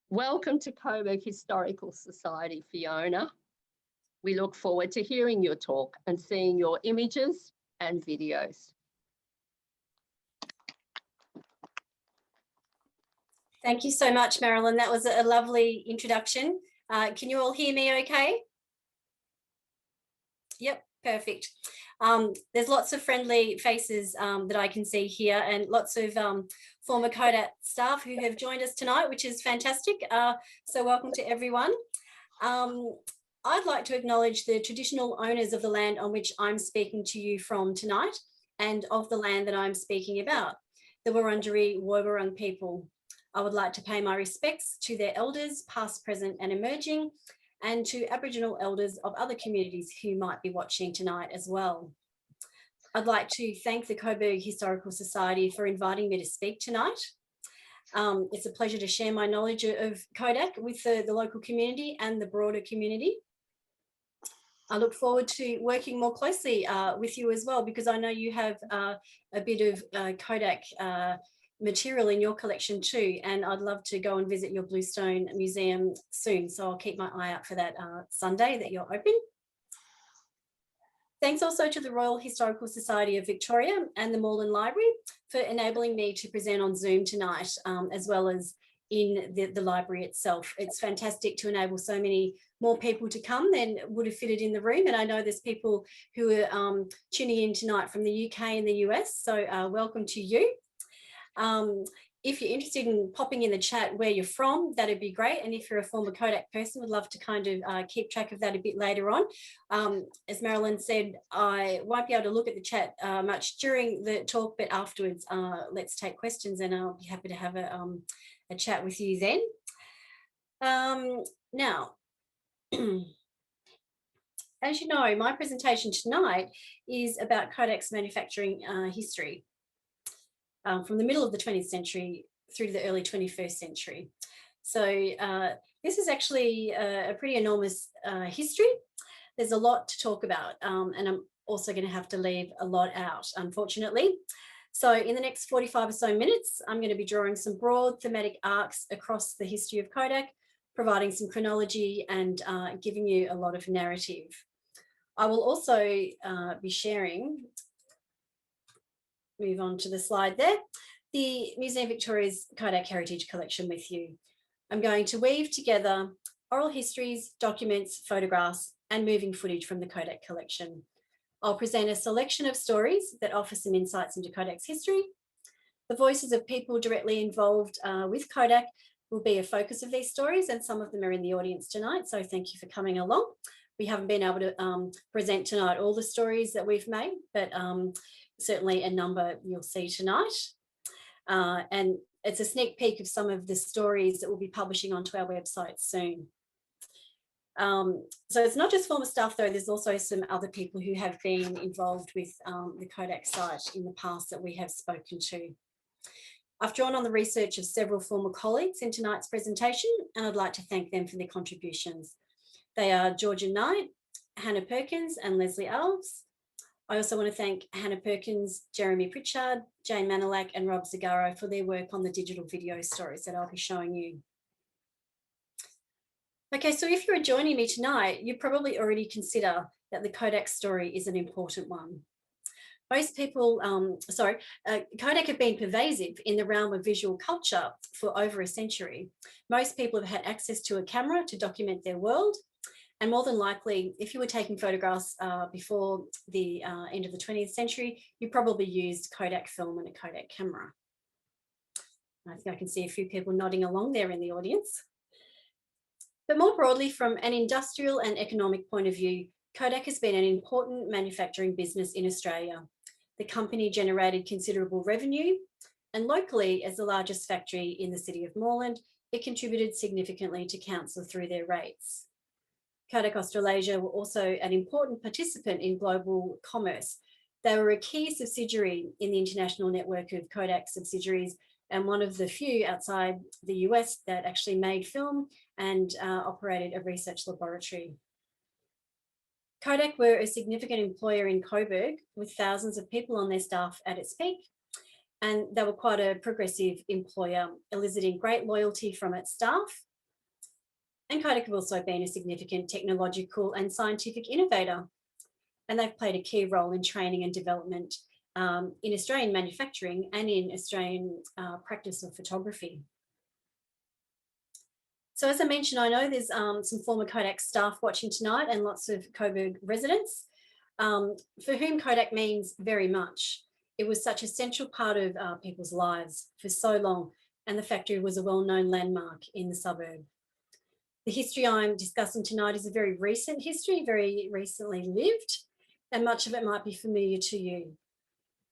Welcome to Coburg Historical Society, Fiona. We look forward to hearing your talk and seeing your images and videos. Thank you so much, Marilyn. That was a lovely introduction. Can you all hear me okay? Yep, perfect. There's lots of friendly faces that I can see here, and lots of former Kodak staff who have joined us tonight, which is fantastic. So welcome to everyone. I'd like to acknowledge the traditional owners of the land on which I'm speaking to you from tonight, and of the land that I'm speaking about, the Wurundjeri Woiwurrung people. I would like to pay my respects to their elders, past, present and emerging, and to Aboriginal elders of other communities who might be watching tonight as well. I'd like to thank the Coburg Historical Society for inviting me to speak tonight. It's a pleasure to share my knowledge of Kodak with the local community and the broader community. I look forward to working more closely with you as well, because I know you have a bit of Kodak material in your collection too, and I'd love to go and visit your Bluestone Museum soon, so I'll keep my eye out for that Sunday that you're open. Thanks also to the Royal Historical Society of Victoria and the Moreland Library for enabling me to present on Zoom tonight, as well as in the library itself. It's fantastic to enable so many more people to come than would have fitted in the room, and I know there's people who are tuning in tonight from the UK and the US, so welcome to you. If you're interested in popping in the chat where you're from, that'd be great. And if you're a former Kodak person, would love to kind of keep track of that a bit later on. As Marilyn said, I won't be able to look at the chat much during the talk, but afterwards, let's take questions and I'll be happy to have a chat with you then. Now, as you know, my presentation tonight is about Kodak's manufacturing history. From the middle of the 20th century through to the early 21st century. So this is actually a pretty enormous history. There's a lot to talk about, and I'm also going to have to leave a lot out, unfortunately. So in the next 45 or so minutes, I'm going to be drawing some broad thematic arcs across the history of Kodak, providing some chronology and giving you a lot of narrative. I will also be sharing, move on to the slide there, the Museum Victoria's Kodak Heritage Collection with you. I'm going to weave together oral histories, documents, photographs, and moving footage from the Kodak collection. I'll present a selection of stories that offer some insights into Kodak's history. The voices of people directly involved with Kodak will be a focus of these stories, and some of them are in the audience tonight, so thank you for coming along. We haven't been able to present tonight all the stories that we've made, but certainly a number you'll see tonight. And it's a sneak peek of some of the stories that we'll be publishing onto our website soon. So it's not just former staff though, there's also some other people who have been involved with the Kodak site in the past that we have spoken to. I've drawn on the research of several former colleagues in tonight's presentation, and I'd like to thank them for their contributions. They are Georgia Knight, Hannah Perkins and Leslie Alves. I also want to thank Hannah Perkins, Jeremy Pritchard, Jane Manilak and Rob Zagaro for their work on the digital video stories that I'll be showing you. Okay, so if you're joining me tonight, you probably already consider that the Kodak story is an important one. Most people, Kodak have been pervasive in the realm of visual culture for over a century. Most people have had access to a camera to document their world. And more than likely, if you were taking photographs before the end of the 20th century, you probably used Kodak film and a Kodak camera. I think I can see a few people nodding along there in the audience. But more broadly, from an industrial and economic point of view, Kodak has been an important manufacturing business in Australia. The company generated considerable revenue, and locally, as the largest factory in the city of Moreland, it contributed significantly to council through their rates. Kodak Australasia were also an important participant in global commerce. They were a key subsidiary in the international network of Kodak subsidiaries, and one of the few outside the US that actually made film and operated a research laboratory. Kodak were a significant employer in Coburg with thousands of people on their staff at its peak, and they were quite a progressive employer, eliciting great loyalty from its staff And Kodak have also been a significant technological and scientific innovator. And they've played a key role in training and development in Australian manufacturing and in Australian practice of photography. So as I mentioned, I know there's some former Kodak staff watching tonight and lots of Coburg residents for whom Kodak means very much. It was such a central part of people's lives for so long, and the factory was a well-known landmark in the suburb. The history I'm discussing tonight is a very recent history, very recently lived, and much of it might be familiar to you,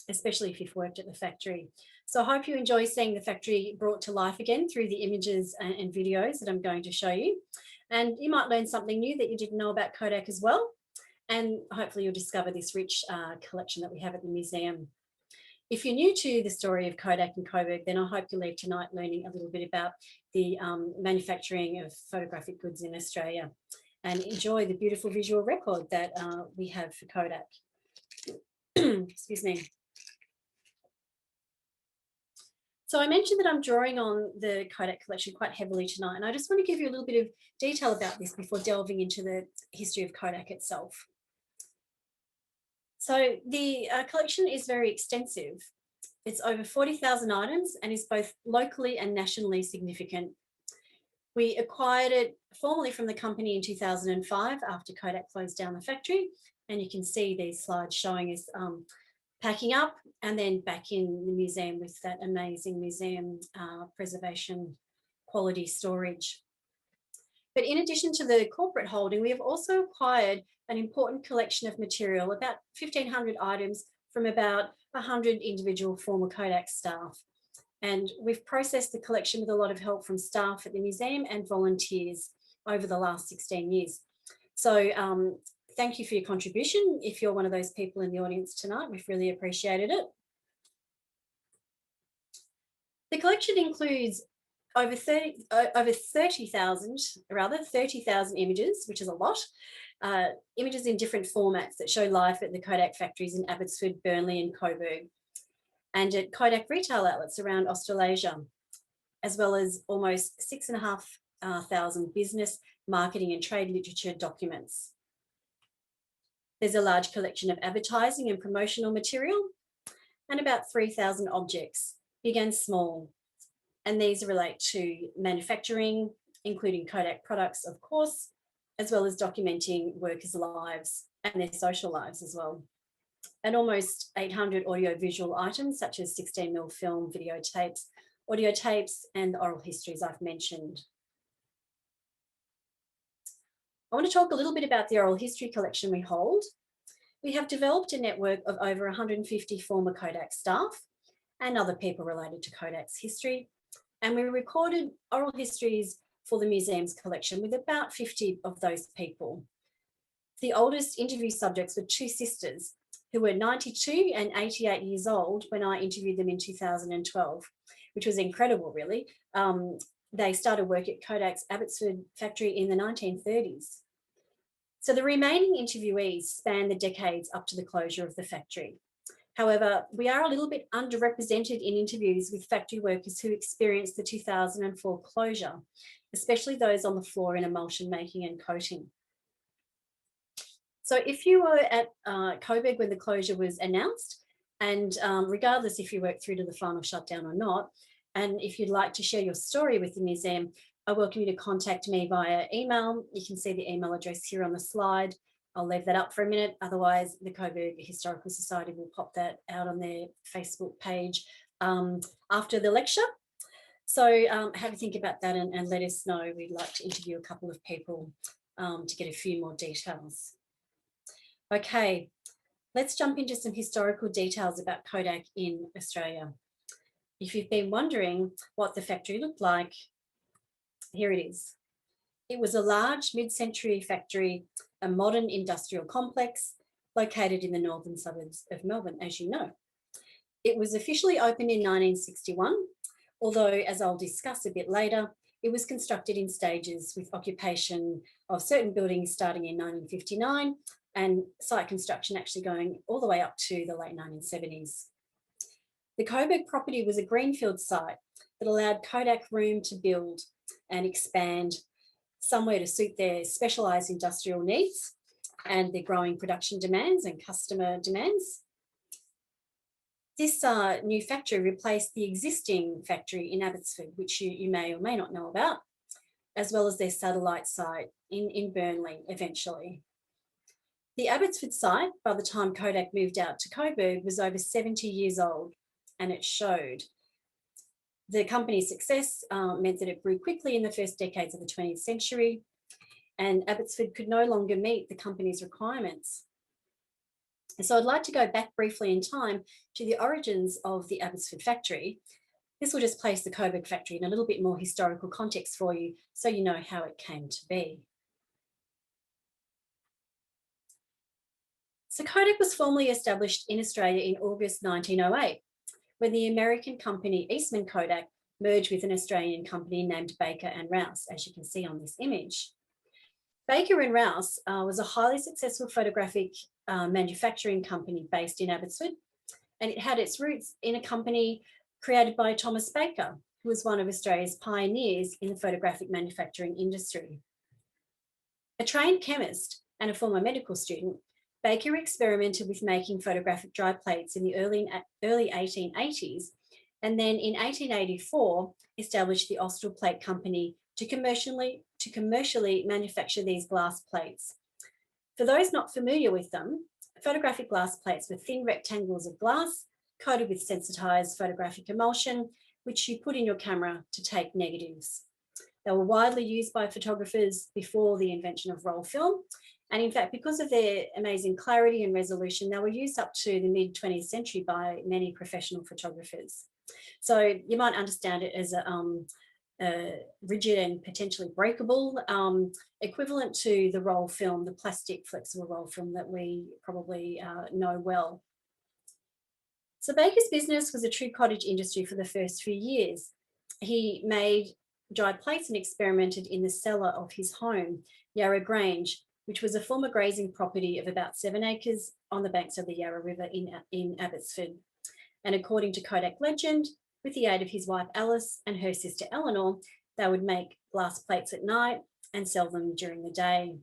especially if you've worked at the factory. So I hope you enjoy seeing the factory brought to life again through the images and videos that I'm going to show you. And you might learn something new that you didn't know about Kodak as well. And hopefully you'll discover this rich collection that we have at the museum. If you're new to the story of Kodak and Coburg, then I hope you leave tonight learning a little bit about the manufacturing of photographic goods in Australia, and enjoy the beautiful visual record that we have for Kodak. Excuse me. So I mentioned that I'm drawing on the Kodak collection quite heavily tonight, and I just want to give you a little bit of detail about this before delving into the history of Kodak itself. So the collection is very extensive. It's over 40,000 items and is both locally and nationally significant. We acquired it formally from the company in 2005 after Kodak closed down the factory, and you can see these slides showing us packing up and then back in the museum with that amazing museum preservation quality storage. But in addition to the corporate holding, we have also acquired an important collection of material, about 1,500 items from about 100 individual former Kodak staff. And we've processed the collection with a lot of help from staff at the museum and volunteers over the last 16 years. So thank you for your contribution. If you're one of those people in the audience tonight, we've really appreciated it. The collection includes over 30,000 images, which is a lot, images in different formats that show life at the Kodak factories in Abbotsford, Burnley and Coburg, and at Kodak retail outlets around Australasia, as well as almost 6,500 business, marketing and trade literature documents. There's a large collection of advertising and promotional material and about 3,000 objects, big and small. And these relate to manufacturing, including Kodak products, of course, as well as documenting workers' lives and their social lives as well. And almost 800 audio-visual items, such as 16mm film, videotapes, audio tapes, and the oral histories I've mentioned. I want to talk a little bit about the oral history collection we hold. We have developed a network of over 150 former Kodak staff and other people related to Kodak's history. And we recorded oral histories for the museum's collection with about 50 of those people. The oldest interview subjects were two sisters who were 92 and 88 years old when I interviewed them in 2012, which was incredible, really. They started work at Kodak's Abbotsford factory in the 1930s. So the remaining interviewees span the decades up to the closure of the factory. However, we are a little bit underrepresented in interviews with factory workers who experienced the 2004 closure, especially those on the floor in emulsion making and coating. So if you were at Coburg when the closure was announced, and regardless if you worked through to the final shutdown or not, and if you'd like to share your story with the museum, I welcome you to contact me via email. You can see the email address here on the slide. I'll leave that up for a minute. Otherwise, the Coburg Historical Society will pop that out on their Facebook page after the lecture. So have a think about that and let us know. We'd like to interview a couple of people to get a few more details. Okay, let's jump into some historical details about Kodak in Australia. If you've been wondering what the factory looked like, here it is. It was a large mid-century factory, a modern industrial complex located in the northern suburbs of Melbourne, as you know. It was officially opened in 1961, although, as I'll discuss a bit later, it was constructed in stages with occupation of certain buildings starting in 1959 and site construction actually going all the way up to the late 1970s. The Coburg property was a greenfield site that allowed Kodak room to build and expand, somewhere to suit their specialised industrial needs and their growing production demands and customer demands. This new factory replaced the existing factory in Abbotsford, which you may or may not know about, as well as their satellite site in Burnley eventually. The Abbotsford site, by the time Kodak moved out to Coburg, was over 70 years old, and it showed. The company's success meant that it grew quickly in the first decades of the 20th century, and Abbotsford could no longer meet the company's requirements. So I'd like to go back briefly in time to the origins of the Abbotsford factory. This will just place the Coburg factory in a little bit more historical context for you, so you know how it came to be. So Kodak was formally established in Australia in August 1908, when the American company Eastman Kodak merged with an Australian company named Baker and Rouse, as you can see on this image. Baker and Rouse was a highly successful photographic manufacturing company based in Abbotsford, and it had its roots in a company created by Thomas Baker, who was one of Australia's pioneers in the photographic manufacturing industry. A trained chemist and a former medical student, Baker experimented with making photographic dry plates in the early 1880s, and then in 1884 established the Austral Plate Company to commercially manufacture these glass plates. For those not familiar with them, photographic glass plates were thin rectangles of glass coated with sensitized photographic emulsion, which you put in your camera to take negatives. They were widely used by photographers before the invention of roll film. And in fact, because of their amazing clarity and resolution, they were used up to the mid-20th century by many professional photographers. So you might understand it as a rigid and potentially breakable, equivalent to the roll film, the plastic flexible roll film that we probably know well. So Baker's business was a true cottage industry for the first few years. He made dry plates and experimented in the cellar of his home, Yarra Grange, which was a former grazing property of about 7 acres on the banks of the Yarra River in Abbotsford. And according to Kodak legend, with the aid of his wife Alice and her sister Eleanor, they would make glass plates at night and sell them during the day.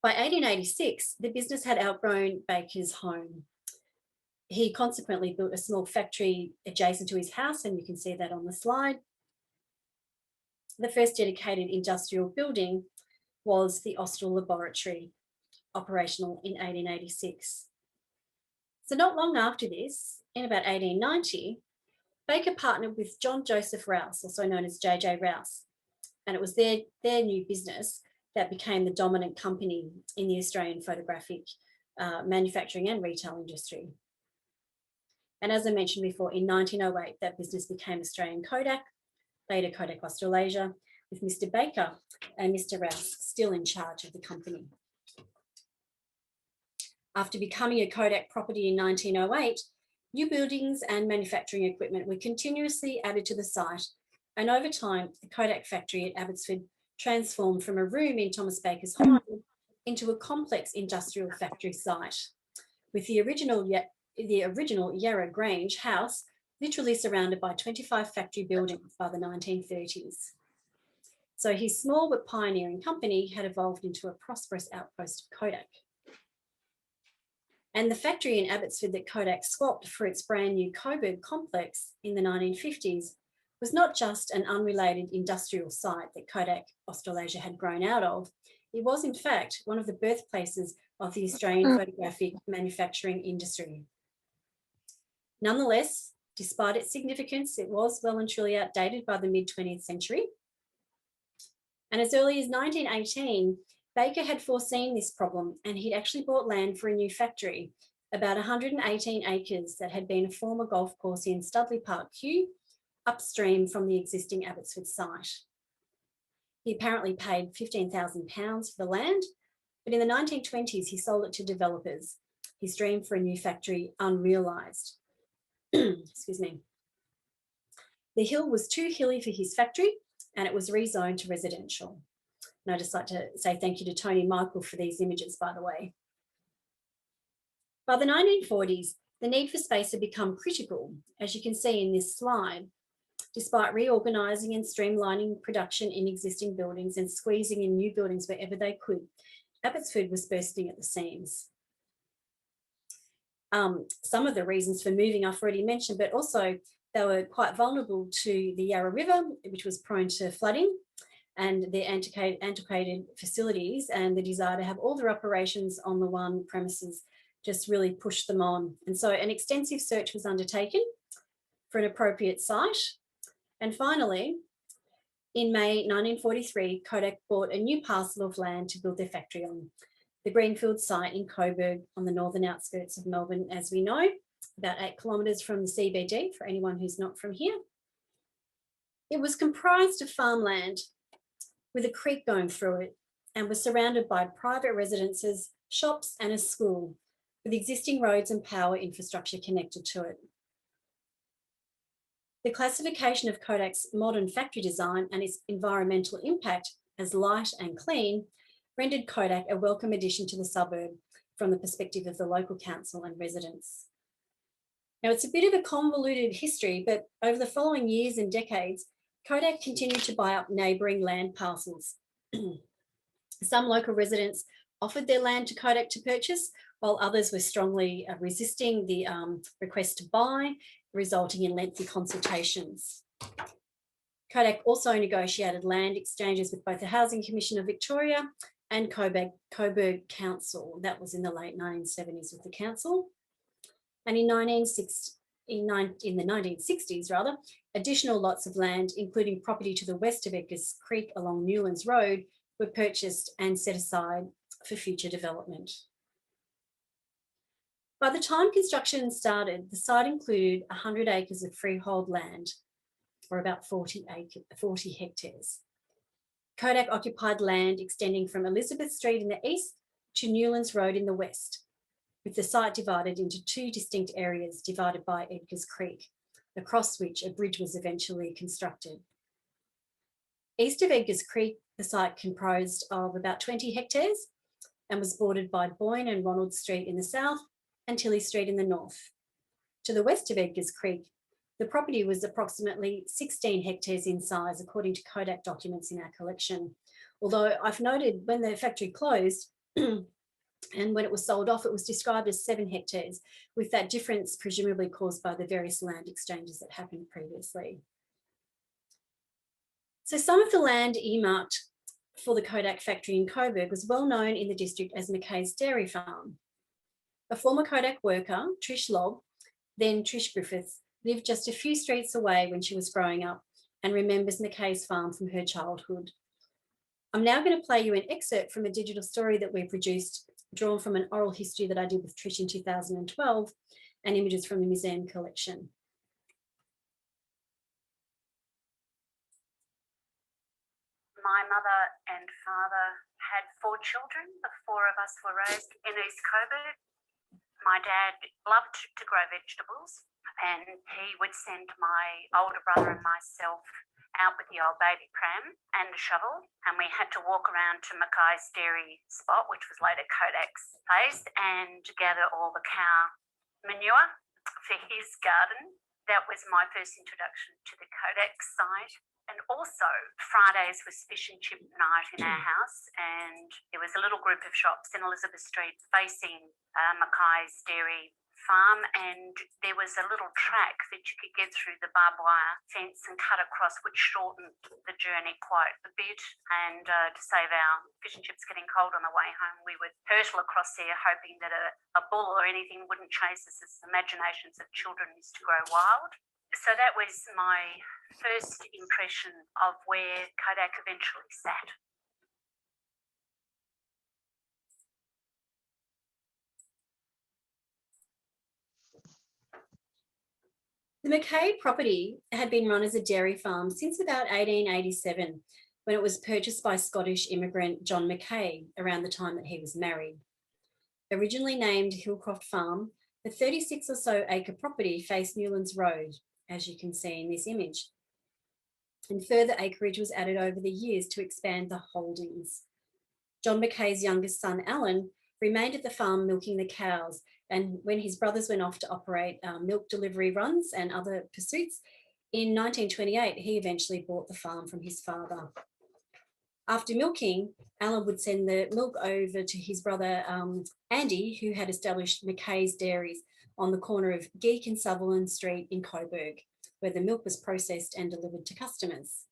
By 1886, the business had outgrown Baker's home. He consequently built a small factory adjacent to his house, and you can see that on the slide. The first dedicated industrial building was the Austral Laboratory, operational in 1886. So not long after this, in about 1890, Baker partnered with John Joseph Rouse, also known as JJ Rouse, and it was their new business that became the dominant company in the Australian photographic manufacturing and retail industry. And as I mentioned before, in 1908, that business became Australian Kodak, later Kodak Australasia, with Mr. Baker and Mr. Rouse still in charge of the company. After becoming a Kodak property in 1908, new buildings and manufacturing equipment were continuously added to the site, and over time, the Kodak factory at Abbotsford transformed from a room in Thomas Baker's home into a complex industrial factory site, with the original Yarra Grange house literally surrounded by 25 factory buildings by the 1930s. So his small but pioneering company had evolved into a prosperous outpost of Kodak. And the factory in Abbotsford that Kodak swapped for its brand new Coburg complex in the 1950s was not just an unrelated industrial site that Kodak Australasia had grown out of. It was, in fact, one of the birthplaces of the Australian photographic manufacturing industry. Nonetheless, despite its significance, it was well and truly outdated by the mid-20th century. And as early as 1918, Baker had foreseen this problem, and he'd actually bought land for a new factory, about 118 acres that had been a former golf course in Studley Park, Kew, upstream from the existing Abbotsford site. He apparently paid £15,000 for the land, but in the 1920s, he sold it to developers, his dream for a new factory unrealised. Excuse me. The hill was too hilly for his factory, and it was rezoned to residential. And I'd just like to say thank you to Tony Michael for these images, by the way. By the 1940s, the need for space had become critical, as you can see in this slide. Despite reorganising and streamlining production in existing buildings and squeezing in new buildings wherever they could, Abbotsford was bursting at the seams. Some of the reasons for moving I've already mentioned, but also they were quite vulnerable to the Yarra River, which was prone to flooding, and their antiquated facilities and the desire to have all their operations on the one premises just really pushed them on. And so an extensive search was undertaken for an appropriate site. And finally, in May 1943, Kodak bought a new parcel of land to build their factory on, the Greenfield site in Coburg on the northern outskirts of Melbourne, as we know, about 8 kilometres from the CBD for anyone who's not from here. It was comprised of farmland with a creek going through it and was surrounded by private residences, shops and a school with existing roads and power infrastructure connected to it. The classification of Kodak's modern factory design and its environmental impact as light and clean rendered Kodak a welcome addition to the suburb from the perspective of the local council and residents. Now, it's a bit of a convoluted history, but over the following years and decades, Kodak continued to buy up neighbouring land parcels. Some local residents offered their land to Kodak to purchase, while others were strongly resisting the request to buy, resulting in lengthy consultations. Kodak also negotiated land exchanges with both the Housing Commission of Victoria and Coburg Council. That was in the late 1970s with the council. And in the 1960s, additional lots of land, including property to the west of Edgar's Creek along Newlands Road, were purchased and set aside for future development. By the time construction started, the site included 100 acres of freehold land, or about 40 hectares. Kodak occupied land extending from Elizabeth Street in the east to Newlands Road in the west, with the site divided into 2 distinct areas divided by Edgar's Creek, across which a bridge was eventually constructed. East of Edgar's Creek, the site comprised of about 20 hectares and was bordered by Boyne and Ronald Street in the south and Tilly Street in the north. To the west of Edgar's Creek, the property was approximately 16 hectares in size, according to Kodak documents in our collection. Although I've noted when the factory closed and when it was sold off, it was described as 7 hectares, with that difference presumably caused by the various land exchanges that happened previously. So some of the land earmarked for the Kodak factory in Coburg was well known in the district as Mackay's Dairy Farm. A former Kodak worker, Trish Lobb, then Trish Griffiths, lived just a few streets away when she was growing up and remembers Mackay's farm from her childhood. I'm now going to play you an excerpt from a digital story that we produced, drawn from an oral history that I did with Trish in 2012, and images from the museum collection. My mother and father had 4 children. The 4 of us were raised in East Coburg. My dad loved to grow vegetables, and he would send my older brother and myself out with the old baby pram and a shovel, and we had to walk around to Mackay's dairy spot, which was later Kodak's place, and gather all the cow manure for his garden. That was my first introduction to the Kodak site. And also, Fridays was fish and chip night in our house, and there was a little group of shops in Elizabeth Street facing Mackay's Dairy Farm, and there was a little track that you could get through the barbed wire fence and cut across, which shortened the journey quite a bit. And to save our fish and chips getting cold on the way home, we would hurtle across there hoping that a bull or anything wouldn't chase us, as the imaginations of children used to grow wild. So that was my first impression of where Kodak eventually sat. The Mackay property had been run as a dairy farm since about 1887, when it was purchased by Scottish immigrant John Mackay around the time that he was married. Originally named Hillcroft Farm, the 36 or so acre property faced Newlands Road, as you can see in this image. And further acreage was added over the years to expand the holdings. John Mackay's youngest son, Alan, remained at the farm milking the cows, and when his brothers went off to operate milk delivery runs and other pursuits, In 1928, he eventually bought the farm from his father. After milking, Alan would send the milk over to his brother Andy, who had established Mackay's Dairies on the corner of Geek and Sutherland Street in Coburg, where the milk was processed and delivered to customers.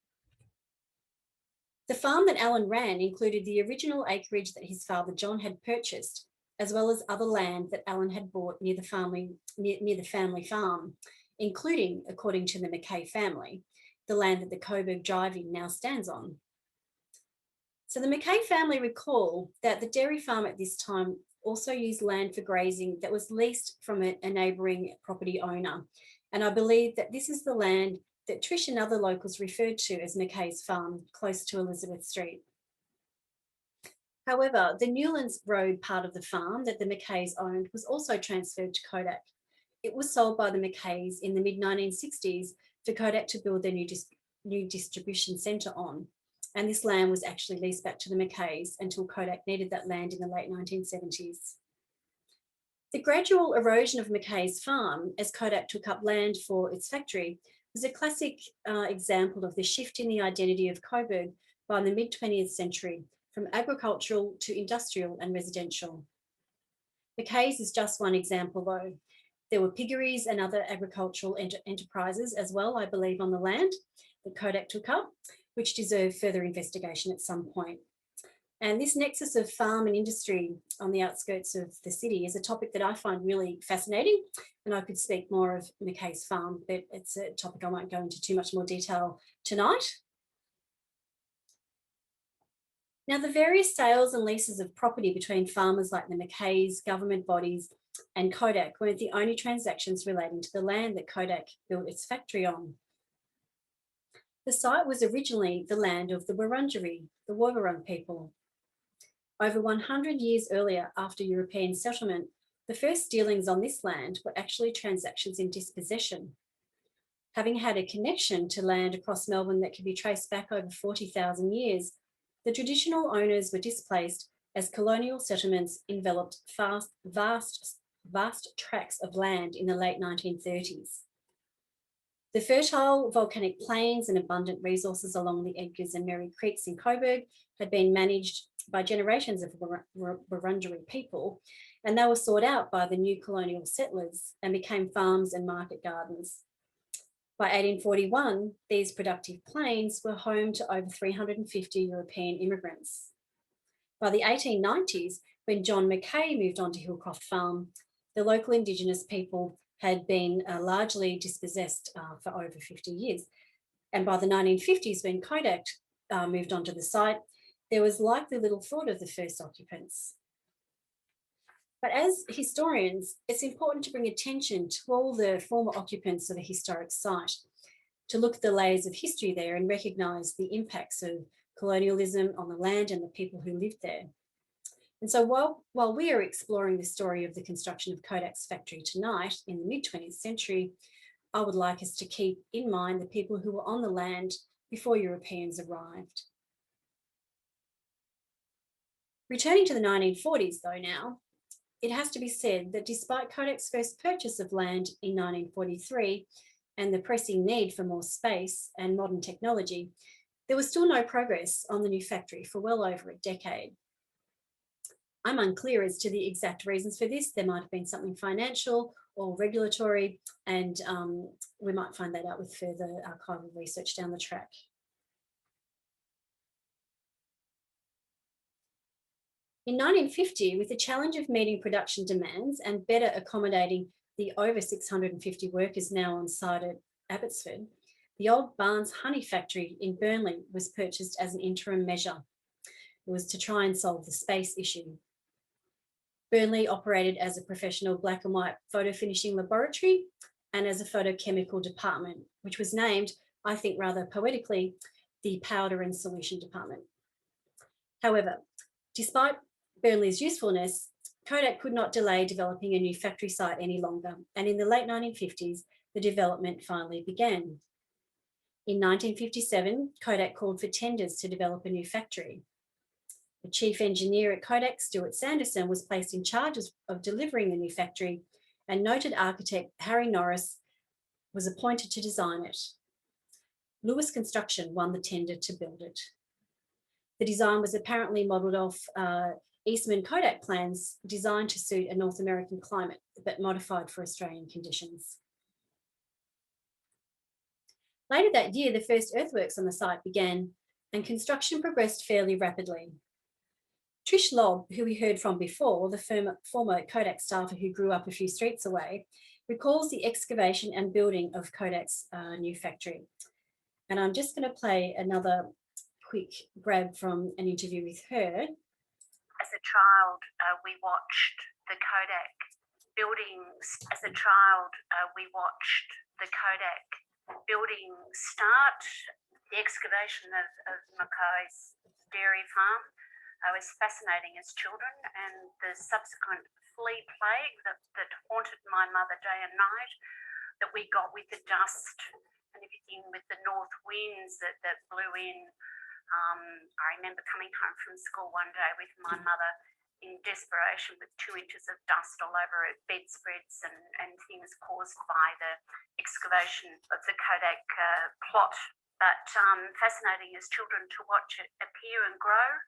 The farm that Alan ran included the original acreage that his father John had purchased, as well as other land that Alan had bought near the family farm, including, according to the Mackay family, the land that the Coburg Drive-In now stands on. So the Mackay family recall that the dairy farm at this time also used land for grazing that was leased from a neighbouring property owner. And I believe that this is the land that Trish and other locals referred to as Mackay's farm, close to Elizabeth Street. However, the Newlands Road part of the farm that the Mackays owned was also transferred to Kodak. It was sold by the Mackays in the mid-1960s for Kodak to build their new distribution centre on. And this land was actually leased back to the Mackays until Kodak needed that land in the late 1970s. The gradual erosion of Mackay's farm as Kodak took up land for its factory was a classic example of the shift in the identity of Coburg by the mid-20th century, from agricultural to industrial and residential. Mackay's is just one example though. There were piggeries and other agricultural enterprises as well, I believe, on the land that Kodak took up, which deserve further investigation at some point. And this nexus of farm and industry on the outskirts of the city is a topic that I find really fascinating, and I could speak more of Mackay's farm, but it's a topic I won't go into too much more detail tonight. Now, the various sales and leases of property between farmers like the Mackays, government bodies, and Kodak weren't the only transactions relating to the land that Kodak built its factory on. The site was originally the land of the Wurundjeri, the Woiwurrung people. Over 100 years earlier, after European settlement, the first dealings on this land were actually transactions in dispossession. Having had a connection to land across Melbourne that could be traced back over 40,000 years, the traditional owners were displaced as colonial settlements enveloped vast tracts of land in the late 1930s. The fertile volcanic plains and abundant resources along the Edgars and Merry Creeks in Coburg had been managed by generations of Wurundjeri people, and they were sought out by the new colonial settlers and became farms and market gardens. By 1841, these productive plains were home to over 350 European immigrants. By the 1890s, when John Mackay moved on to Hillcroft Farm, the local Indigenous people had been largely dispossessed for over 50 years. And by the 1950s, when Kodak moved onto the site, there was likely little thought of the first occupants. But as historians, it's important to bring attention to all the former occupants of a historic site, to look at the layers of history there and recognise the impacts of colonialism on the land and the people who lived there. And so while we are exploring the story of the construction of Kodak's factory tonight in the mid-20th century, I would like us to keep in mind the people who were on the land before Europeans arrived. Returning to the 1940s though now, it has to be said that despite Kodak's first purchase of land in 1943 and the pressing need for more space and modern technology, there was still no progress on the new factory for well over a decade. I'm unclear as to the exact reasons for this. There might have been something financial or regulatory, and we might find that out with further archival research down the track. In 1950, with the challenge of meeting production demands and better accommodating the over 650 workers now on site at Abbotsford, the old Barnes honey factory in Burnley was purchased as an interim measure. It was to try and solve the space issue. Burnley operated as a professional black and white photo finishing laboratory and as a photochemical department, which was named, I think rather poetically, the powder and solution department. However, despite Burnley's usefulness, Kodak could not delay developing a new factory site any longer, and in the late 1950s, the development finally began. In 1957, Kodak called for tenders to develop a new factory. The chief engineer at Kodak, Stuart Sanderson, was placed in charge of delivering the new factory, and noted architect Harry Norris was appointed to design it. Lewis Construction won the tender to build it. The design was apparently modelled off Eastman Kodak plans designed to suit a North American climate, but modified for Australian conditions. Later that year, the first earthworks on the site began and construction progressed fairly rapidly. Trish Lobb, who we heard from before, the former Kodak staffer who grew up a few streets away, recalls the excavation and building of Kodak's new factory. And I'm just going to play another quick grab from an interview with her. As a child, we watched the Kodak buildings. As a child, we watched the Kodak building start, the excavation of Mackay's dairy farm. Was fascinating as children, and the subsequent flea plague that haunted my mother day and night, that we got with the dust and everything, with the north winds that blew in. I remember coming home from school one day with my mother in desperation with 2 inches of dust all over her bedspreads and things caused by the excavation of the Kodak plot. But fascinating as children to watch it appear and grow.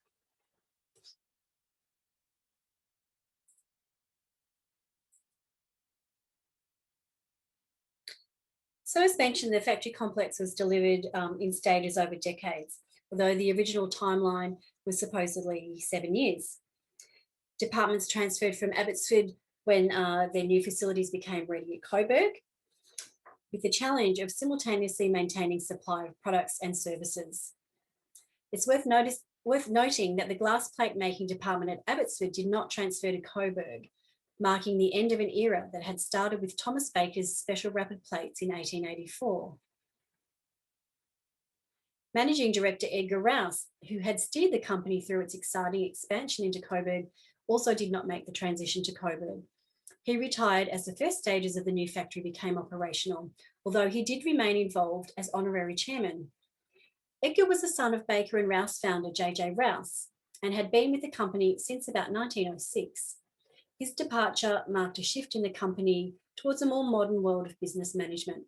So as mentioned, the factory complex was delivered in stages over decades, although the original timeline was supposedly 7 years. Departments transferred from Abbotsford when their new facilities became ready at Coburg, with the challenge of simultaneously maintaining supply of products and services. It's worth noting that the glass plate making department at Abbotsford did not transfer to Coburg, marking the end of an era that had started with Thomas Baker's special rapid plates in 1884. Managing Director Edgar Rouse, who had steered the company through its exciting expansion into Coburg, also did not make the transition to Coburg. He retired as the first stages of the new factory became operational, although he did remain involved as honorary chairman. Edgar was the son of Baker and Rouse founder J.J. Rouse and had been with the company since about 1906. His departure marked a shift in the company towards a more modern world of business management.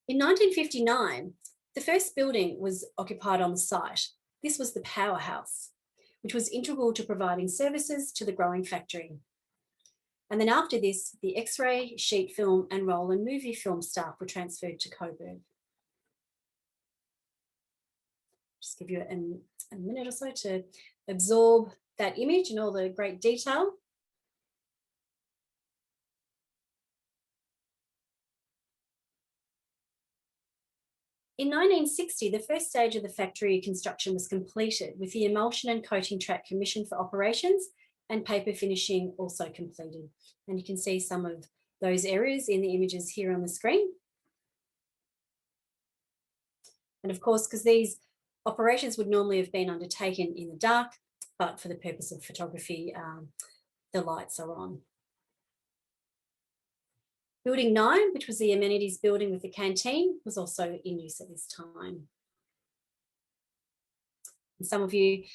In 1959, the first building was occupied on the site. This was the powerhouse, which was integral to providing services to the growing factory. And then after this, the X-ray, sheet film and roll and movie film staff were transferred to Coburg. Just give you a minute or so to absorb that image and all the great detail. In 1960, the first stage of the factory construction was completed, with the emulsion and coating track commissioned for operations and paper finishing also completed. And you can see some of those areas in the images here on the screen. And of course, because these operations would normally have been undertaken in the dark, but for the purpose of photography, the lights are on. Building 9, which was the amenities building with the canteen, was also in use at this time. And some of you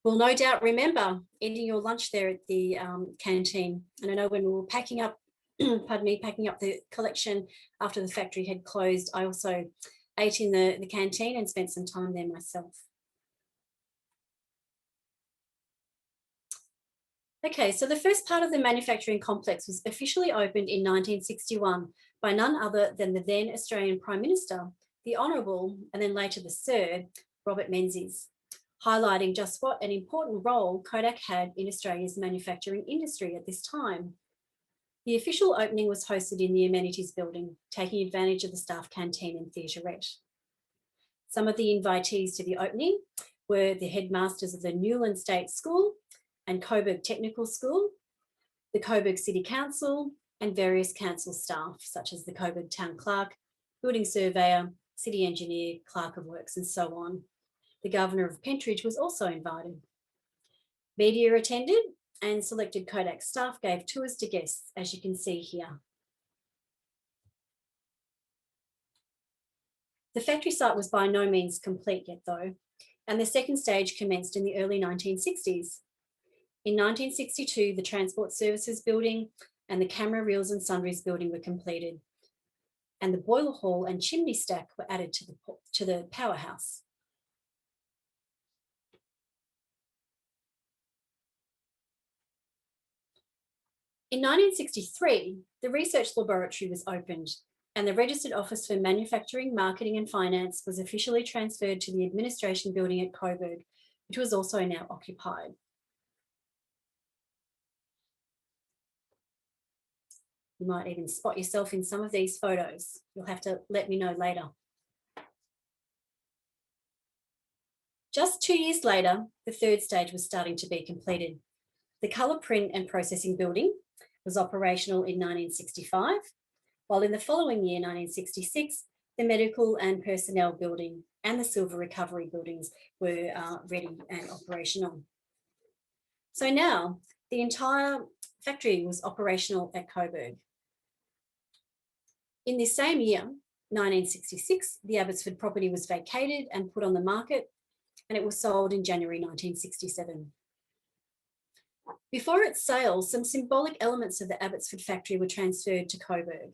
will no doubt remember eating your lunch there at the canteen. And I know when we were packing up, packing up the collection after the factory had closed, I also ate in the canteen and spent some time there myself. Okay, so the first part of the manufacturing complex was officially opened in 1961 by none other than the then Australian Prime Minister, the Honourable, and then later the Sir, Robert Menzies, highlighting just what an important role Kodak had in Australia's manufacturing industry at this time. The official opening was hosted in the amenities building, taking advantage of the staff canteen and theatrette. Some of the invitees to the opening were the headmasters of the Newland State School and Coburg Technical School, the Coburg City Council, and various council staff, such as the Coburg Town Clerk, Building Surveyor, City Engineer, Clerk of Works, and so on. The Governor of Pentridge was also invited. Media attended, and selected Kodak staff gave tours to guests, as you can see here. The factory site was by no means complete yet, though, and the second stage commenced in the early 1960s. In 1962, the Transport Services Building and the Camera Reels and Sundries Building were completed. and the boiler hall and chimney stack were added to the powerhouse. In 1963, the research laboratory was opened and the Registered Office for Manufacturing, Marketing and Finance was officially transferred to the administration building at Coburg, which was also now occupied. You might even spot yourself in some of these photos. You'll have to let me know later. Just 2 years later, the third stage was starting to be completed. The colour print and processing building was operational in 1965, while in the following year, 1966, the medical and personnel building and the silver recovery buildings were ready and operational. So now the entire factory was operational at Coburg. In this same year, 1966, the Abbotsford property was vacated and put on the market, and it was sold in January 1967. Before its sale, some symbolic elements of the Abbotsford factory were transferred to Coburg.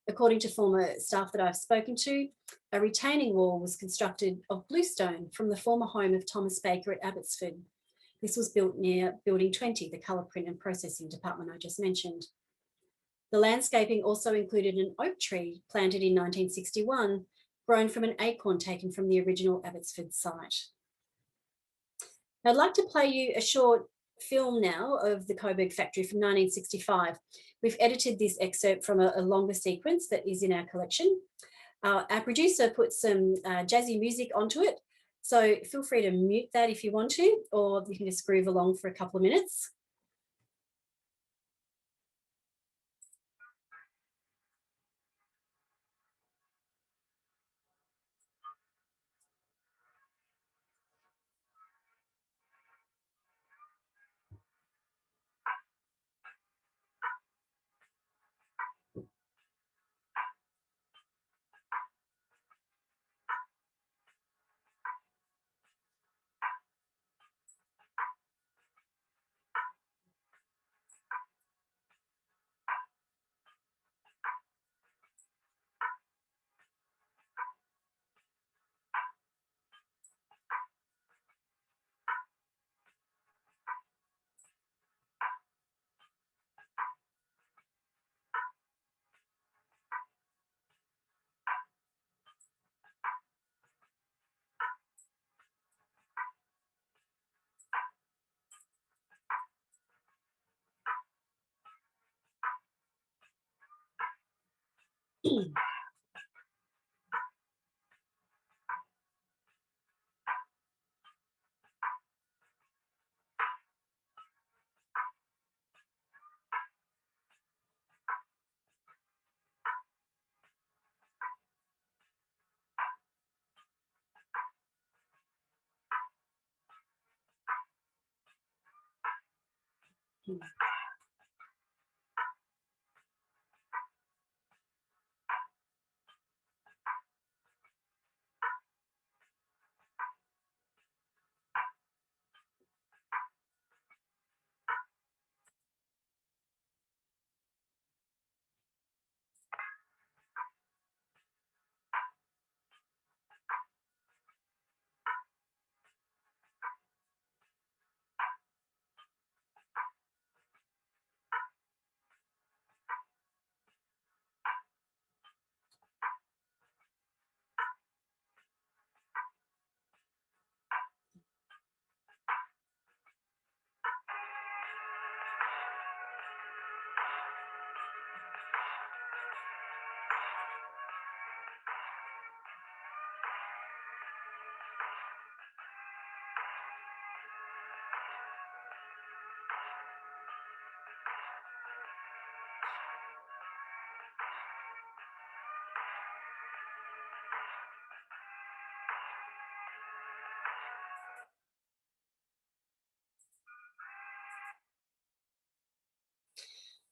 According to former staff that I've spoken to, a retaining wall was constructed of bluestone from the former home of Thomas Baker at Abbotsford. This was built near Building 20, the colour print and processing department I just mentioned. The landscaping also included an oak tree planted in 1961, grown from an acorn taken from the original Abbotsford site. Now, I'd like to play you a short film now of the Coburg factory from 1965. We've edited this excerpt from a longer sequence that is in our collection. Our producer put some jazzy music onto it, so feel free to mute that if you want to, or you can just groove along for a couple of minutes.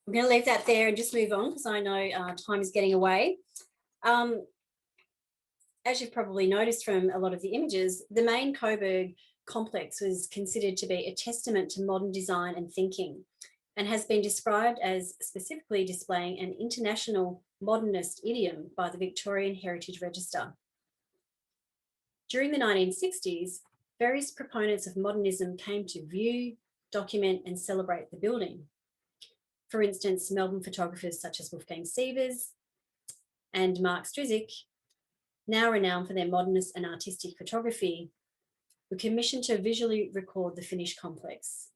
I'm going to leave that there and just move on because I know time is getting away. As you've probably noticed from a lot of the images, the main Coburg complex was considered to be a testament to modern design and thinking. and has been described as specifically displaying an international modernist idiom by the Victorian Heritage Register. During the 1960s, various proponents of modernism came to view, document and celebrate the building. For instance, Melbourne photographers such as Wolfgang Sievers and Mark Strizik, now renowned for their modernist and artistic photography, were commissioned to visually record the finished complex.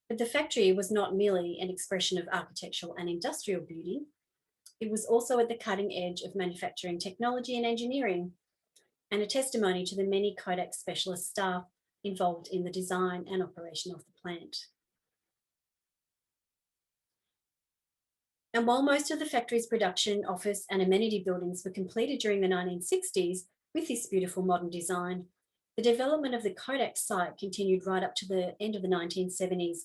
But the factory was not merely an expression of architectural and industrial beauty. It was also at the cutting edge of manufacturing technology and engineering, and a testimony to the many Kodak specialist staff involved in the design and operation of the plant. And while most of the factory's production, office and amenity buildings were completed during the 1960s with this beautiful modern design, the development of the Kodak site continued right up to the end of the 1970s,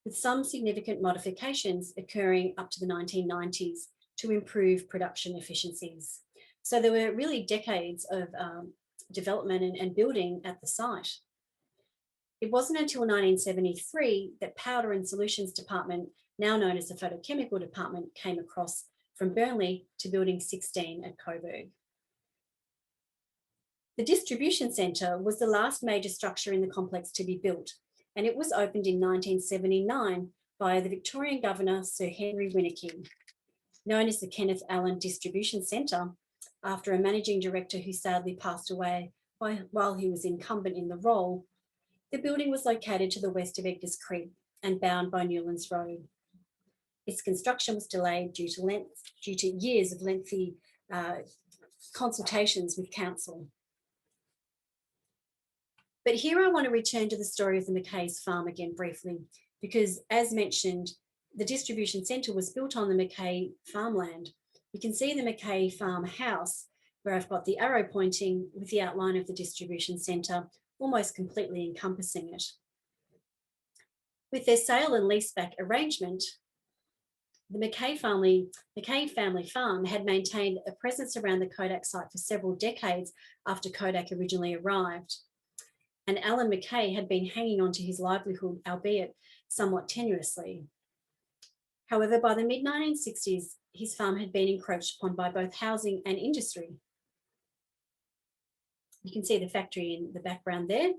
with some significant modifications occurring up to the 1990s to improve production efficiencies. So there were really decades of development and building at the site. It wasn't until 1973 that Powder and Solutions Department, now known as the Photochemical Department, came across from Burnley to Building 16 at Coburg. The distribution centre was the last major structure in the complex to be built, and it was opened in 1979 by the Victorian Governor, Sir Henry Winnicky. Known as the Kenneth Allen Distribution Centre, after a managing director who sadly passed away while he was incumbent in the role, the building was located to the west of Edgar's Creek and bound by Newlands Road. Its construction was delayed due to years of lengthy consultations with council. But here I want to return to the story of the Mackay's farm again briefly, because as mentioned, the distribution centre was built on the Mackay farmland. You can see the Mackay farmhouse, where I've got the arrow pointing with the outline of the distribution centre almost completely encompassing it. With their sale and leaseback arrangement, the Mackay family farm had maintained a presence around the Kodak site for several decades after Kodak originally arrived. And Alan Mackay had been hanging on to his livelihood, albeit somewhat tenuously. However, by the mid-1960s, his farm had been encroached upon by both housing and industry. You can see the factory in the background there.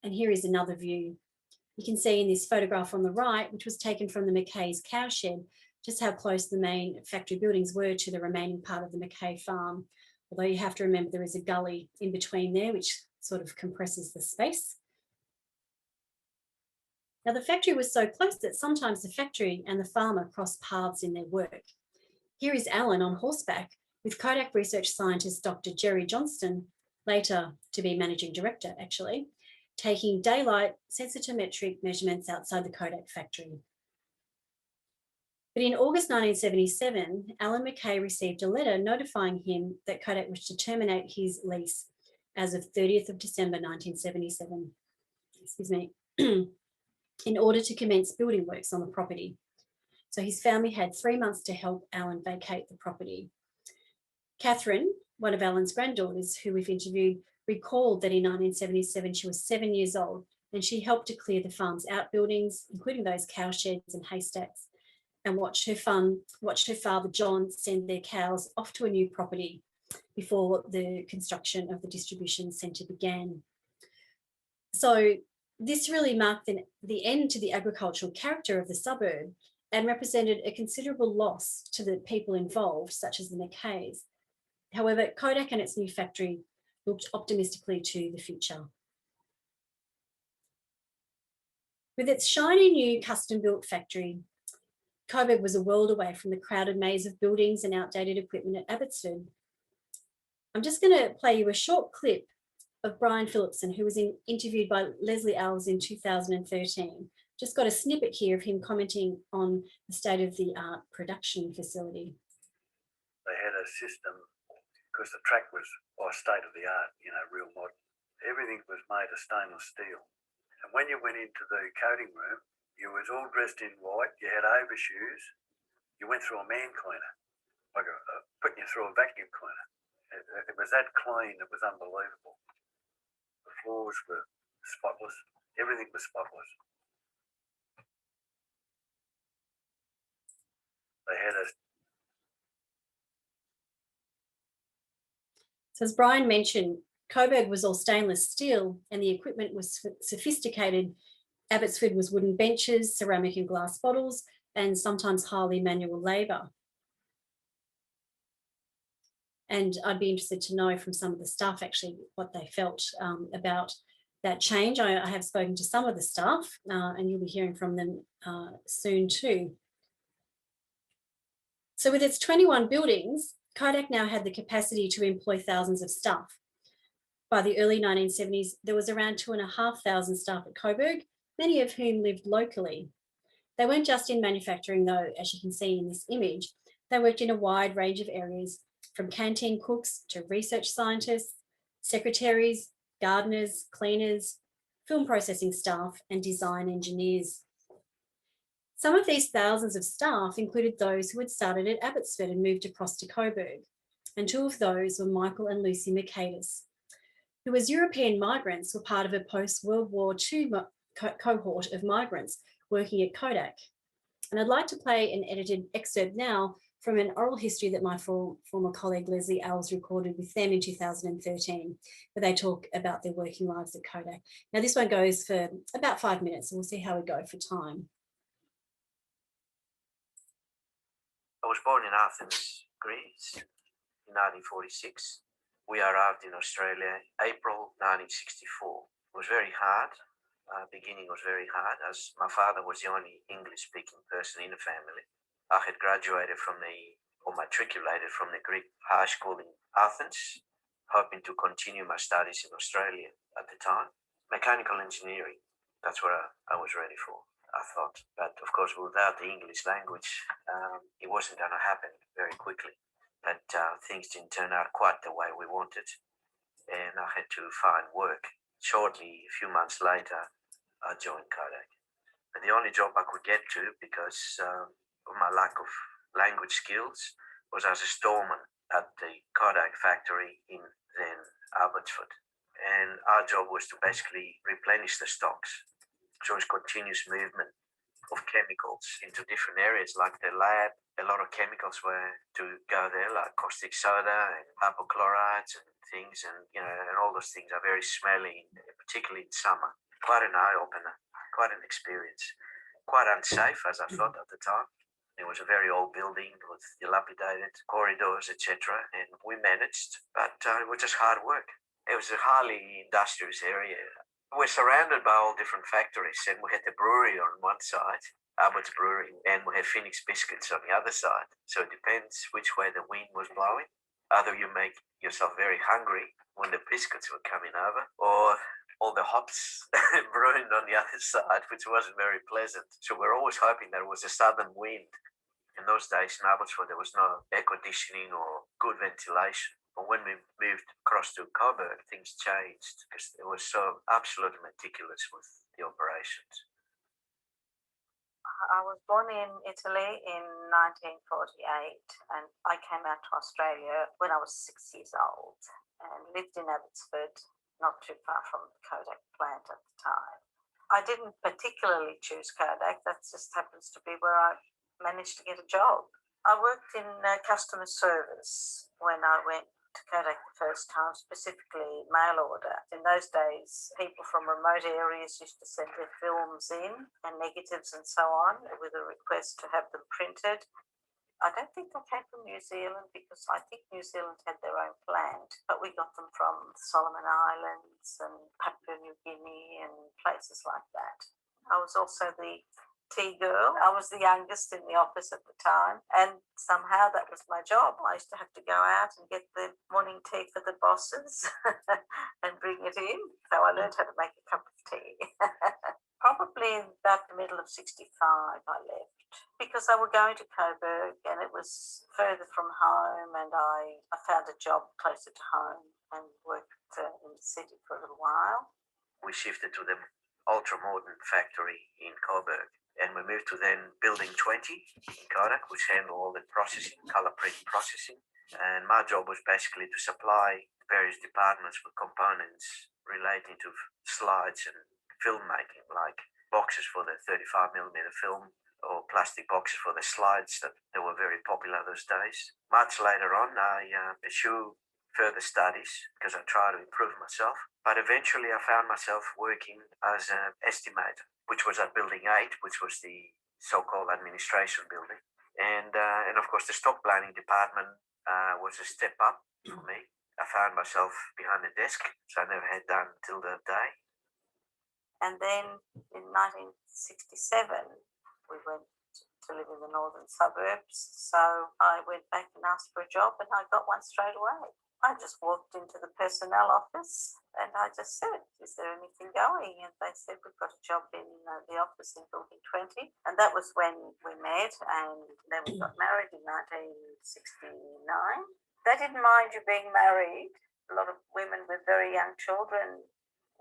And here is another view. You can see in this photograph on the right, which was taken from the Mackay's cow shed, just how close the main factory buildings were to the remaining part of the Mackay farm. Although you have to remember there is a gully in between there, which sort of compresses the space. Now, the factory was so close that sometimes the factory and the farmer crossed paths in their work. Here is Alan on horseback with Kodak research scientist Dr. Jerry Johnston, later to be managing director actually, taking daylight sensitometric measurements outside the Kodak factory. But in August 1977, Alan Mackay received a letter notifying him that Kodak wished to terminate his lease as of 30th of December 1977, in order to commence building works on the property. So his family had 3 months to help Alan vacate the property. Catherine, one of Alan's granddaughters, who we've interviewed, recalled that in 1977 she was 7 years old and she helped to clear the farm's outbuildings, including those cow sheds and haystacks, and watched her father John send their cows off to a new property before the construction of the distribution centre began. So this really marked the end to the agricultural character of the suburb and represented a considerable loss to the people involved, such as the Mackays. However, Kodak and its new factory looked optimistically to the future. With its shiny new custom-built factory, Coburg was a world away from the crowded maze of buildings and outdated equipment at Abbotsford. I'm just going to play you a short clip of Brian Phillipson, who was interviewed by Leslie Alves in 2013. Just got a snippet here of him commenting on the state-of-the-art production facility. They had a system, because the track was state-of-the-art, real modern. Everything was made of stainless steel. And when you went into the coating room, you was all dressed in white, you had overshoes, you went through a man cleaner, like putting you through a vacuum cleaner. It was that clean, it was unbelievable. The floors were spotless, everything was spotless. They had a So as Brian mentioned, Coburg was all stainless steel and the equipment was sophisticated. Abbotsford was wooden benches, ceramic and glass bottles, and sometimes highly manual labour. And I'd be interested to know from some of the staff actually what they felt about that change. I have spoken to some of the staff and you'll be hearing from them soon too. So with its 21 buildings, Kodak now had the capacity to employ thousands of staff. By the early 1970s, there was around 2,500 staff at Coburg, many of whom lived locally. They weren't just in manufacturing though, as you can see in this image. They worked in a wide range of areas, from canteen cooks to research scientists, secretaries, gardeners, cleaners, film processing staff, and design engineers. Some of these thousands of staff included those who had started at Abbotsford and moved across to Coburg. And two of those were Michael and Lucy Kydex, who as European migrants were part of a post-World War II cohort of migrants working at Kodak. And I'd like to play an edited excerpt now from an oral history that my former colleague Leslie Alves recorded with them in 2013, where they talk about their working lives at Kodak. Now this one goes for about 5 minutes, and we'll see how we go for time. I was born in Athens, Greece in 1946. We arrived in Australia April 1964. It was very hard. Beginning was very hard as my father was the only English-speaking person in the family. I had graduated matriculated from the Greek high school in Athens, hoping to continue my studies in Australia at the time. Mechanical engineering, that's what I was ready for, I thought. But of course, without the English language, it wasn't going to happen very quickly. But things didn't turn out quite the way we wanted, and I had to find work. Shortly, a few months later, I joined Kodak. But the only job I could get to, because of my lack of language skills, was as a storeman at the Kodak factory in then Abbotsford. And our job was to basically replenish the stocks. So it was continuous movement of chemicals into different areas, like the lab. A lot of chemicals were to go there, like caustic soda and hypochlorites and things, and and all those things are very smelly, particularly in summer. Quite an eye-opener, quite an experience. Quite unsafe, as I thought at the time. It was a very old building with dilapidated corridors, etc. And we managed, but it was just hard work. It was a highly industrious area. We're surrounded by all different factories, and we had the brewery on one side, Abbott's Brewery, and we had Phoenix Biscuits on the other side. So it depends which way the wind was blowing. Either you make yourself very hungry when the biscuits were coming over, or all the hops brewing on the other side, which wasn't very pleasant. So we're always hoping that it was a southern wind. In those days in Abbotsford, there was no air conditioning or good ventilation. But when we moved across to Coburg, things changed because it was so absolutely meticulous with the operations. I was born in Italy in 1948, and I came out to Australia when I was 6 years old and lived in Abbotsford, not too far from the Kodak plant at the time. I didn't particularly choose Kodak, that just happens to be where I managed to get a job. I worked in customer service when I went to Kodak the first time, specifically mail order. In those days, people from remote areas used to send their films in and negatives and so on with a request to have them printed. I don't think they came from New Zealand because I think New Zealand had their own plant, but we got them from Solomon Islands and Papua New Guinea and places like that. I was also the tea girl. I was the youngest in the office at the time, and somehow that was my job. I used to have to go out and get the morning tea for the bosses and bring it in. So I learned how to make a cup of tea. Probably about the middle of 65 I left because I were going to Coburg and it was further from home, and I found a job closer to home and worked in the city for a little while. We shifted to the ultra-modern factory in Coburg, and we moved to then building 20 in Kodak, which handled all the processing, color print processing. And my job was basically to supply various departments with components relating to slides and filmmaking, like boxes for the 35mm film, or plastic boxes for the slides that they were very popular those days. Much later on, I pursued further studies because I tried to improve myself. But eventually I found myself working as an estimator, which was at Building 8, which was the so-called administration building. And of course, the stock planning department was a step up for me. I found myself behind the desk, which I never had done till that day. And then in 1967, we went to live in the northern suburbs. So I went back and asked for a job, and I got one straight away. I just walked into the personnel office and I just said, is there anything going? And they said, we've got a job in the office in Building 20. And that was when we met, and then we got married in 1969. They didn't mind you being married. A lot of women with very young children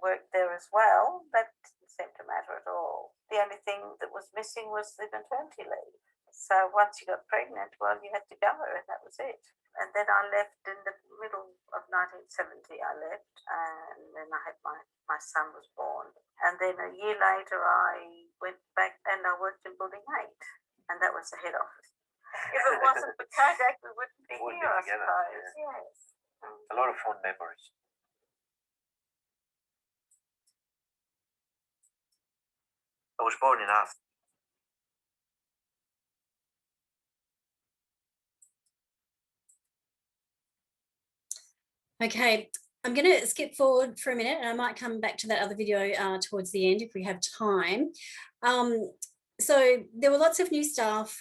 worked there as well. That didn't seem to matter at all. The only thing that was missing was the maternity leave. So once you got pregnant, well, you had to go, and that was it. And then I left in the middle of 1970, I left, and then I had my son was born. And then a year later, I went back and I worked in Building 8, and that was the head office. If it wasn't for Kodak, we wouldn't be here, I suppose. Yeah. Yes. A lot of fond memories. I was born in Athens. Okay, I'm going to skip forward for a minute, and I might come back to that other video towards the end if we have time. So there were lots of new staff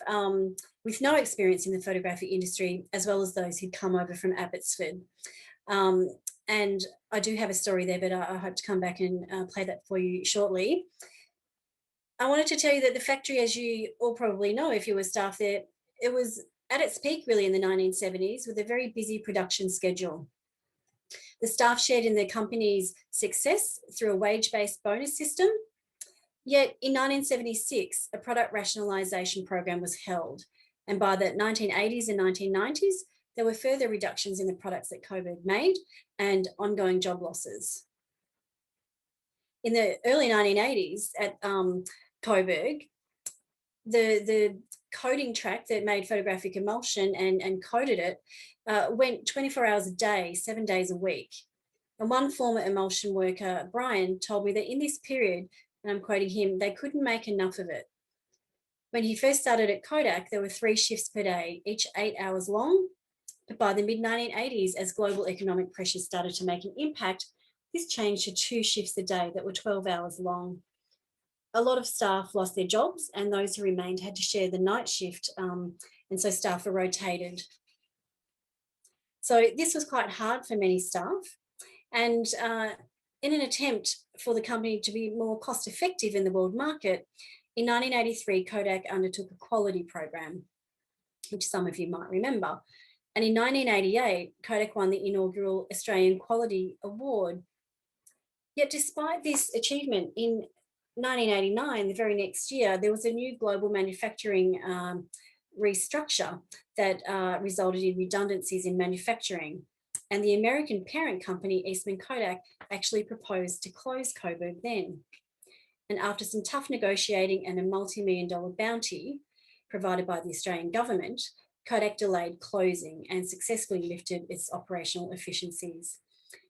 with no experience in the photographic industry, as well as those who'd come over from Abbotsford. And I do have a story there, but I hope to come back and play that for you shortly. I wanted to tell you that the factory, as you all probably know if you were staff there, it was at its peak really in the 1970s with a very busy production schedule. The staff shared in the company's success through a wage-based bonus system. Yet in 1976, a product rationalisation program was held. And by the 1980s and 1990s, there were further reductions in the products that Coburg made and ongoing job losses. In the early 1980s at Coburg, the coding track that made photographic emulsion and coded it went 24 hours a day, 7 days a week. And one former emulsion worker, Brian, told me that in this period, and I'm quoting him, they couldn't make enough of it. When he first started at Kodak, there were 3 shifts per day, each 8 hours long. But by the mid-1980s, as global economic pressures started to make an impact, this changed to 2 shifts a day that were 12 hours long. A lot of staff lost their jobs, and those who remained had to share the night shift, and so staff were rotated. So this was quite hard for many staff. And in an attempt for the company to be more cost effective in the world market, in 1983, Kodak undertook a quality program, which some of you might remember. And in 1988, Kodak won the inaugural Australian Quality Award. Yet despite this achievement, in 1989, the very next year, there was a new global manufacturing restructure that resulted in redundancies in manufacturing. And the American parent company, Eastman Kodak, actually proposed to close Coburg then. And after some tough negotiating and a multi-million-dollar bounty provided by the Australian government, Kodak delayed closing and successfully lifted its operational efficiencies.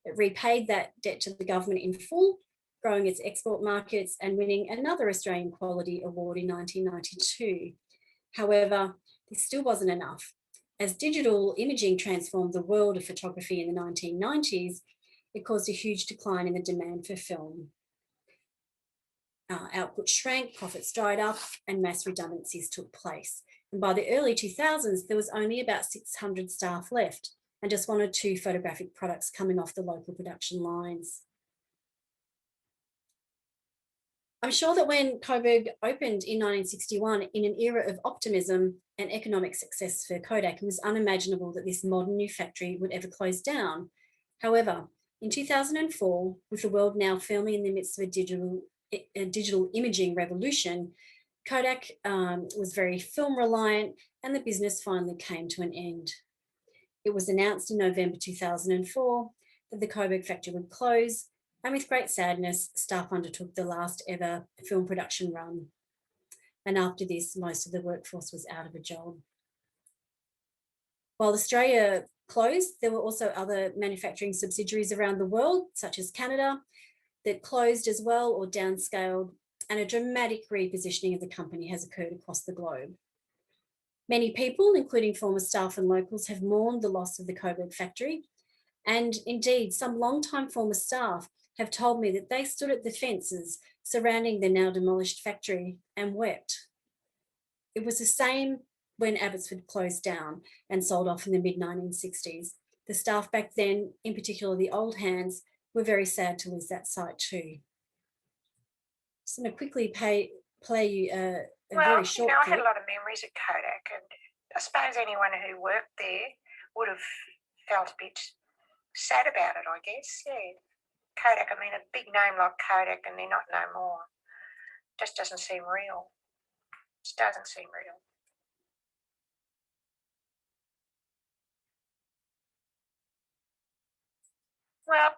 It repaid that debt to the government in full, growing its export markets and winning another Australian Quality Award in 1992. However, this still wasn't enough. As digital imaging transformed the world of photography in the 1990s, it caused a huge decline in the demand for film. Output shrank, profits dried up, and mass redundancies took place. And by the early 2000s, there was only about 600 staff left and just 1 or 2 photographic products coming off the local production lines. I'm sure that when Coburg opened in 1961, in an era of optimism and economic success for Kodak, it was unimaginable that this modern new factory would ever close down. However, in 2004, with the world now firmly in the midst of a digital imaging revolution, Kodak was very film reliant, and the business finally came to an end. It was announced in November 2004 that the Coburg factory would close, and with great sadness, staff undertook the last ever film production run. And after this, most of the workforce was out of a job. While Australia closed, there were also other manufacturing subsidiaries around the world, such as Canada, that closed as well or downscaled, and a dramatic repositioning of the company has occurred across the globe. Many people, including former staff and locals, have mourned the loss of the Coburg factory. And indeed, some long-time former staff have told me that they stood at the fences surrounding the now demolished factory and wept. It was the same when Abbotsford closed down and sold off in the mid-1960s. The staff back then, in particular the old hands, were very sad to lose that site too. Just going to quickly play you a very short I clip. had a lot of memories at Kodak, and I suppose anyone who worked there would have felt a bit sad about it, I guess. Yeah. Kodak, I mean, a big name like Kodak and they're not no more. Just doesn't seem real. Just doesn't seem real. Well,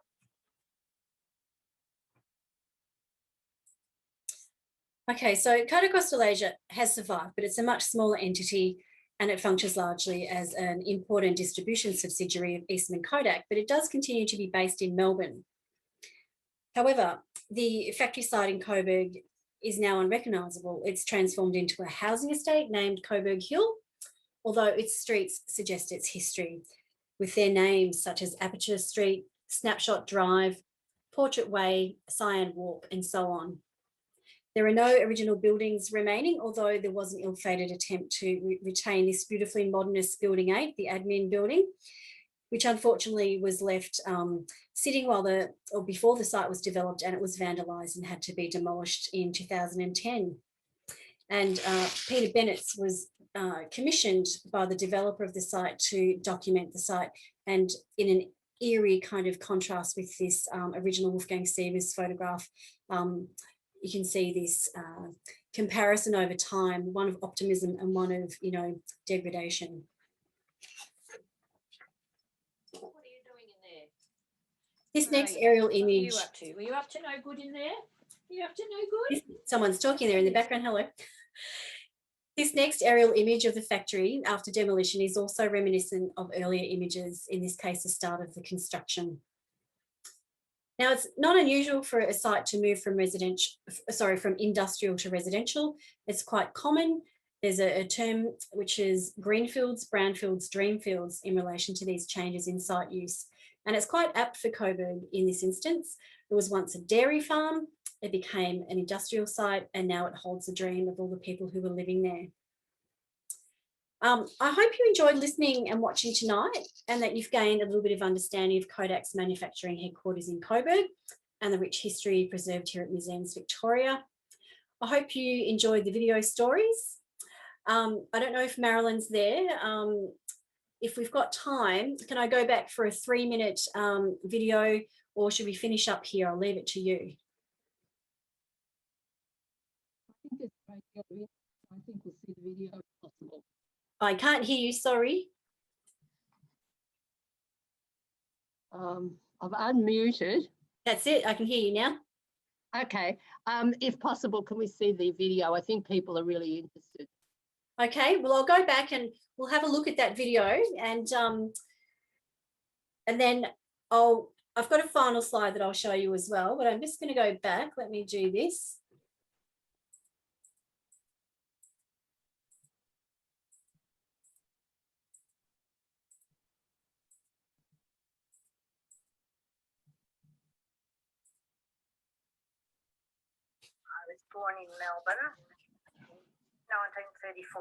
Okay, so Kodak Australasia has survived, but it's a much smaller entity and it functions largely as an import and distribution subsidiary of Eastman Kodak, but it does continue to be based in Melbourne. However, the factory site in Coburg is now unrecognisable. It's transformed into a housing estate named Coburg Hill, although its streets suggest its history, with their names such as Aperture Street, Snapshot Drive, Portrait Way, Cyan Walk, and so on. There are no original buildings remaining, although there was an ill-fated attempt to retain this beautifully modernist building 8, the admin building, which unfortunately was left sitting before the site was developed, and it was vandalised and had to be demolished in 2010. And Peter Bennett was commissioned by the developer of the site to document the site, and in an eerie kind of contrast with this original Wolfgang Siebers photograph, you can see this comparison over time, one of optimism and one of, degradation. What are you doing in there? This next aerial image. What are you up to? Were you up to no good in there? Are you up to no good? Someone's talking there in the background. Hello. This next aerial image of the factory after demolition is also reminiscent of earlier images, in this case, the start of the construction. Now, it's not unusual for a site to move from industrial to residential. It's quite common. There's a term which is greenfields, brownfields, dreamfields in relation to these changes in site use. And it's quite apt for Coburg in this instance. It was once a dairy farm, it became an industrial site, and now it holds the dream of all the people who were living there. I hope you enjoyed listening and watching tonight, and that you've gained a little bit of understanding of Kodak's manufacturing headquarters in Coburg and the rich history preserved here at Museums Victoria. I hope you enjoyed the video stories. I don't know if Marilyn's there. If we've got time, can I go back for a 3-minute video, or should we finish up here? I'll leave it to you. I think it's right here. I think we'll see the video if possible. I can't hear you, sorry. I've unmuted. That's it, I can hear you now. Okay. If possible, can we see the video? I think people are really interested. Okay, well, I'll go back and we'll have a look at that video, and then I've got a final slide that I'll show you as well, but I'm just going to go back. Let me do this. I was born in Melbourne in 1934.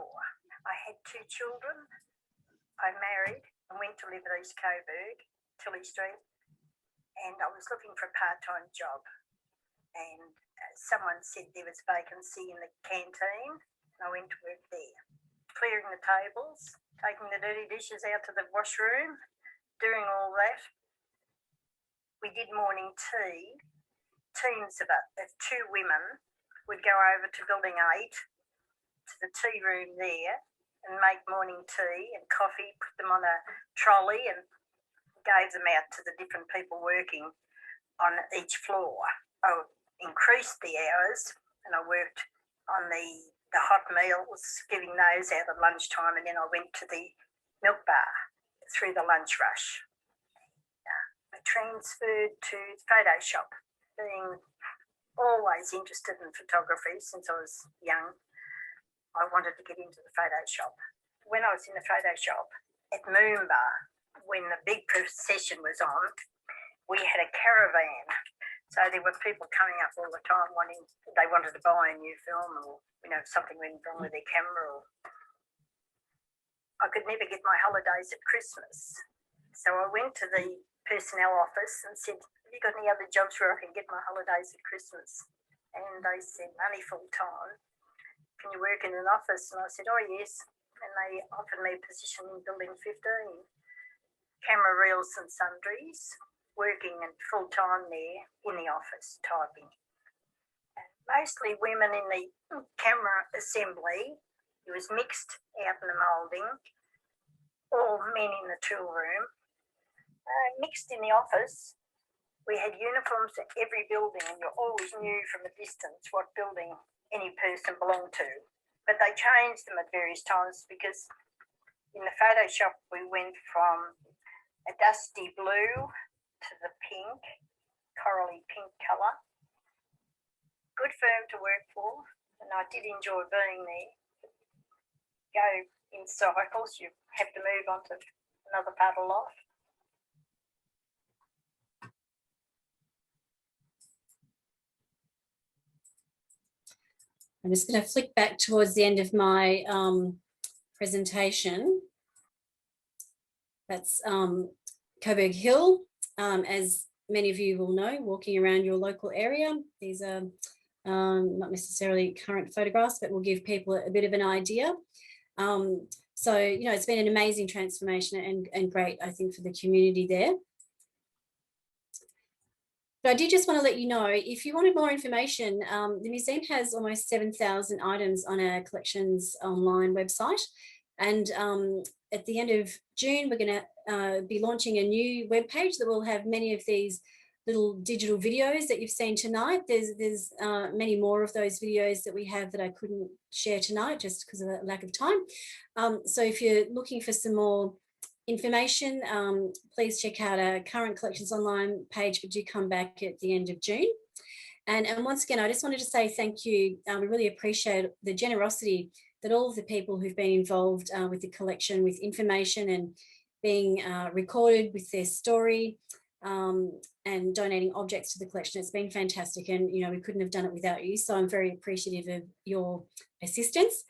I had 2 children. I married and went to live at East Coburg, Tilly Street, and I was looking for a part-time job. And someone said there was vacancy in the canteen, and I went to work there, clearing the tables, taking the dirty dishes out to the washroom, doing all that. We did morning tea. Teams of 2 women would go over to Building 8, to the tea room there, and make morning tea and coffee, put them on a trolley and gave them out to the different people working on each floor. I increased the hours, and I worked on the the hot meals, giving those out at lunchtime, and then I went to the milk bar through the lunch rush. I transferred to the photo shop, being always interested in photography since I was young. I wanted to get into the photo shop. When I was in the photo shop at Moomba, when the big procession was on, we had a caravan. So there were people coming up all the time they wanted to buy a new film, or, you know, something went wrong with their camera. Or I could never get my holidays at Christmas. So I went to the personnel office and said, have you got any other jobs where I can get my holidays at Christmas? And they said, only full time. Can you work in an office? And I said, oh yes. And they offered me a position in building 15, camera reels and sundries, working and full time there in the office typing. Mostly women in the camera assembly. It was mixed out in the moulding, all men in the tool room. Mixed in the office. We had uniforms at every building, and you always knew from a distance what building any person belonged to. But they changed them at various times, because in the photo shop we went from a dusty blue to the pink, corally pink colour. Good firm to work for, and I did enjoy being there. Go in cycles, you have to move on to another part of life. I'm just going to flick back towards the end of my presentation. That's Coburg Hill, as many of you will know, walking around your local area. These are not necessarily current photographs, but will give people a bit of an idea. So, you know, it's been an amazing transformation and great, I think, for the community there. But I did just want to let you know, if you wanted more information, the museum has almost 7,000 items on our collections online website. And at the end of June, we're going to be launching a new webpage that will have many of these little digital videos that you've seen tonight. There's many more of those videos that we have that I couldn't share tonight just because of a lack of time. So if you're looking for some more information, please check out our current collections online page, but do come back at the end of June. And once again, I just wanted to say thank you. We really appreciate the generosity that all of the people who've been involved with the collection, with information and being recorded with their story, and donating objects to the collection. It's been fantastic, and you know, we couldn't have done it without you, so I'm very appreciative of your assistance.